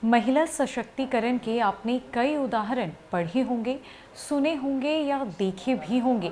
महिला सशक्तिकरण के आपने कई उदाहरण पढ़े होंगे, सुने होंगे या देखे भी होंगे।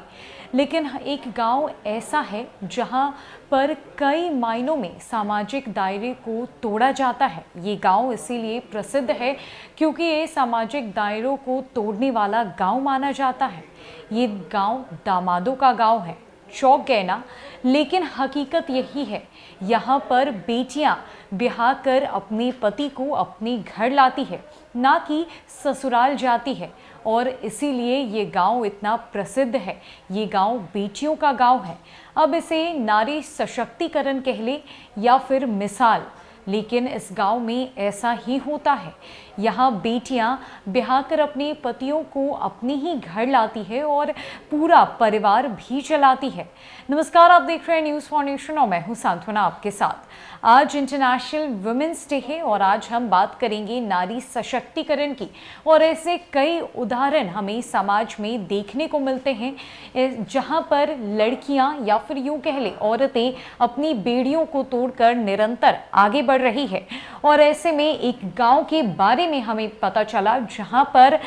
लेकिन एक गांव ऐसा है जहां पर कई मायनों में सामाजिक दायरे को तोड़ा जाता है। ये गांव इसीलिए प्रसिद्ध है क्योंकि ये सामाजिक दायरों को तोड़ने वाला गांव माना जाता है। ये गांव दामादों का गांव है। चौंक गए ना? लेकिन हकीकत यही है। यहाँ पर बेटियां ब्याह कर अपने पति को अपने घर लाती है, ना कि ससुराल जाती है। और इसीलिए ये गांव इतना प्रसिद्ध है। ये गांव बेटियों का गांव है। अब इसे नारी सशक्तिकरण कह ले या फिर मिसाल, लेकिन इस गांव में ऐसा ही होता है। यहाँ बेटियां ब्याह कर अपने पतियों को अपने ही घर लाती है और पूरा परिवार भी चलाती है। नमस्कार, आप देख रहे हैं न्यूज़ फॉर नेशन और मैं हूँ सांत्वना आपके साथ। आज इंटरनेशनल वुमेन्स डे है और आज हम बात करेंगे नारी सशक्तिकरण की। और ऐसे कई उदाहरण हमें समाज में देखने को मिलते हैं जहाँ पर लड़कियाँ या फिर यूँ कह ले औरतें अपनी बेड़ियों को तोड़कर निरंतर आगे बढ़ रही है। और ऐसे में एक गांव के बारे में हमें पता चला जहां पर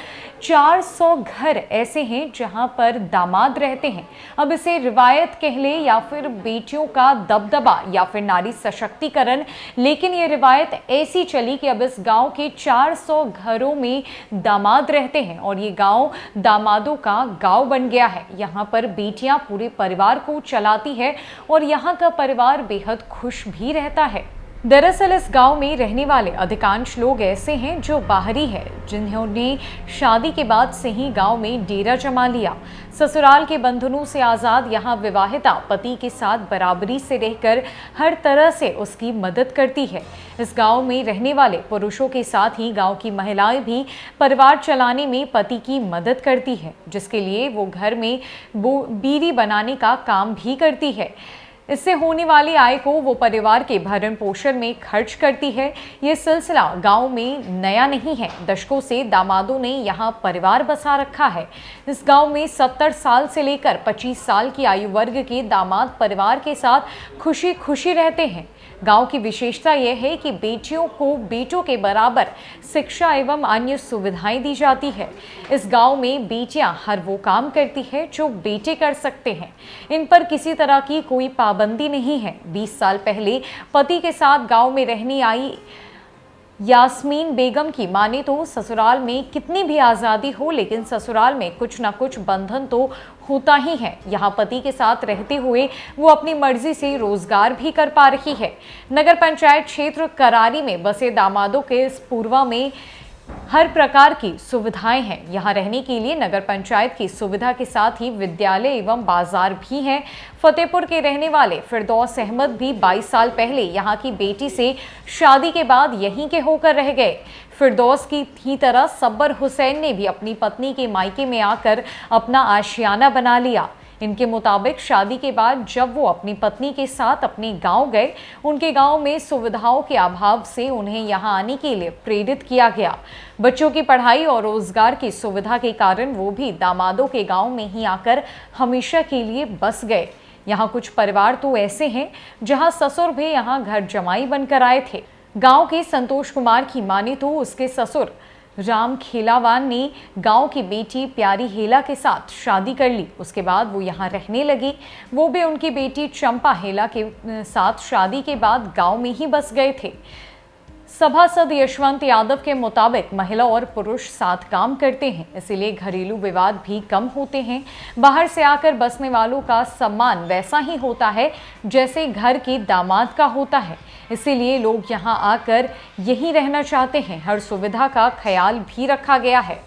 400 घर ऐसे हैं जहां पर दामाद रहते हैं। अब इसे रिवायत कह ले या फिर बेटियों का दबदबा या फिर नारी सशक्तिकरण, लेकिन ये रिवायत ऐसी चली कि अब इस गांव के 400 घरों में दामाद रहते हैं और ये गांव दामादों का गांव बन गया है। यहाँ पर बेटियां पूरे परिवार को चलाती है और यहाँ का परिवार बेहद खुश भी रहता है। दरअसल इस गांव में रहने वाले अधिकांश लोग ऐसे हैं जो बाहरी है, जिन्होंने शादी के बाद से ही गांव में डेरा जमा लिया। ससुराल के बंधनों से आज़ाद यहाँ विवाहिता पति के साथ बराबरी से रहकर हर तरह से उसकी मदद करती है। इस गांव में रहने वाले पुरुषों के साथ ही गांव की महिलाएं भी परिवार चलाने में पति की मदद करती है, जिसके लिए वो घर में बीड़ी बनाने का काम भी करती है। इससे होने वाली आय को वो परिवार के भरण पोषण में खर्च करती है। ये सिलसिला गांव में नया नहीं है। दशकों से दामादों ने यहाँ परिवार बसा रखा है। इस गांव में 70 साल से लेकर 25 साल की आयु वर्ग के दामाद परिवार के साथ खुशी खुशी रहते हैं। गांव की विशेषता यह है कि बेटियों को बेटों के बराबर शिक्षा एवं अन्य सुविधाएं दी जाती है। इस गांव में बेटियां हर वो काम करती है जो बेटे कर सकते हैं। इन पर किसी तरह की कोई पाबंदी नहीं है। 20 साल पहले पति के साथ गांव में रहने आई यास्मीन बेगम की माने तो ससुराल में कितनी भी आज़ादी हो, लेकिन ससुराल में कुछ ना कुछ बंधन तो होता ही है। यहाँ पति के साथ रहते हुए वो अपनी मर्जी से रोजगार भी कर पा रही है। नगर पंचायत क्षेत्र करारी में बसे दामादों के इस पूर्वा में हर प्रकार की सुविधाएं हैं। यहाँ रहने के लिए नगर पंचायत की सुविधा के साथ ही विद्यालय एवं बाजार भी हैं। फतेहपुर के रहने वाले फिरदौस अहमद भी 22 साल पहले यहाँ की बेटी से शादी के बाद यहीं के होकर रह गए। फिरदौस की ही तरह सब्बर हुसैन ने भी अपनी पत्नी के मायके में आकर अपना आशियाना बना लिया। इनके मुताबिक शादी के बाद जब वो अपनी पत्नी के साथ अपने गांव गए, उनके गांव में सुविधाओं के अभाव से उन्हें यहां आने के लिए प्रेरित किया गया। बच्चों की पढ़ाई और रोजगार की सुविधा के कारण वो भी दामादों के गांव में ही आकर हमेशा के लिए बस गए। यहाँ कुछ परिवार तो ऐसे हैं जहाँ ससुर भी यहाँ घर जमाई बनकर आए थे। गाँव के संतोष कुमार की माने तो उसके ससुर राम खेलावान ने गांव की बेटी प्यारी हेला के साथ शादी कर ली। उसके बाद वो यहाँ रहने लगी। वो भी उनकी बेटी चंपा हेला के साथ शादी के बाद गांव में ही बस गए थे। सभासद यशवंत यादव के मुताबिक महिला और पुरुष साथ काम करते हैं, इसीलिए घरेलू विवाद भी कम होते हैं। बाहर से आकर बसने वालों का सम्मान वैसा ही होता है जैसे घर के दामाद का होता है। इसीलिए लोग यहाँ आकर यहीं रहना चाहते हैं। हर सुविधा का ख्याल भी रखा गया है।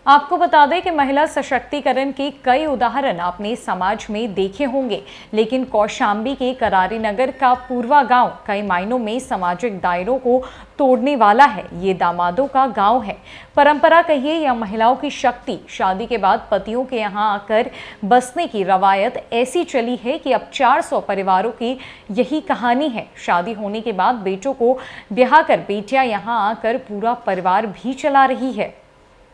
आपको बता दें कि महिला सशक्तिकरण के कई उदाहरण आपने समाज में देखे होंगे, लेकिन कौशाम्बी के करारी नगर का पूर्वा गांव कई मायनों में सामाजिक दायरों को तोड़ने वाला है। ये दामादों का गांव है। परंपरा कहिए या महिलाओं की शक्ति, शादी के बाद पतियों के यहाँ आकर बसने की रवायत ऐसी चली है कि अब 400 परिवारों की यही कहानी है। शादी होने के बाद बेटों को ब्याह कर बेटियां यहाँ आकर पूरा परिवार भी चला रही है।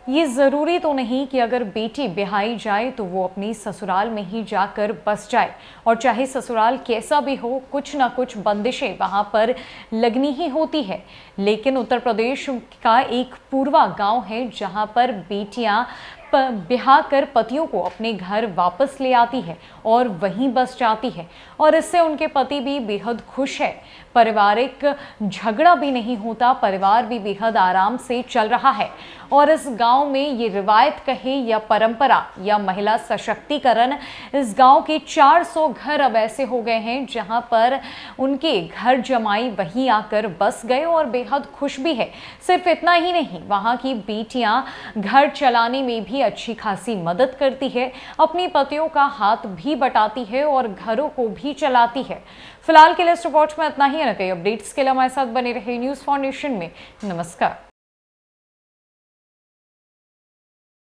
ये ज़रूरी तो नहीं कि अगर बेटी ब्याही जाए तो वो अपनी ससुराल में ही जाकर बस जाए, और चाहे ससुराल कैसा भी हो, कुछ ना कुछ बंदिशें वहाँ पर लगनी ही होती है। लेकिन उत्तर प्रदेश का एक पूर्वा गांव है जहाँ पर बेटियां ब्याह कर पतियों को अपने घर वापस ले आती है और वहीं बस जाती है, और इससे उनके पति भी बेहद खुश है। पारिवारिक झगड़ा भी नहीं होता, परिवार भी बेहद आराम से चल रहा है। और इस गांव में ये रिवायत कहे या परंपरा या महिला सशक्तिकरण, इस गांव के 400 घर अब ऐसे हो गए हैं जहां पर उनके घर जमाई वहीं आकर बस गए और बेहद खुश भी है। सिर्फ इतना ही नहीं, वहां की बेटियां घर चलाने में भी अच्छी खासी मदद करती है, अपनी पतियों का हाथ भी बटाती है और घरों को भी चलाती है। फिलहाल के लिए इस रिपोर्ट में इतना ही है। कई अपडेट्स के लिए हमारे साथ बने रहे न्यूज़ फाउंडेशन में। नमस्कार।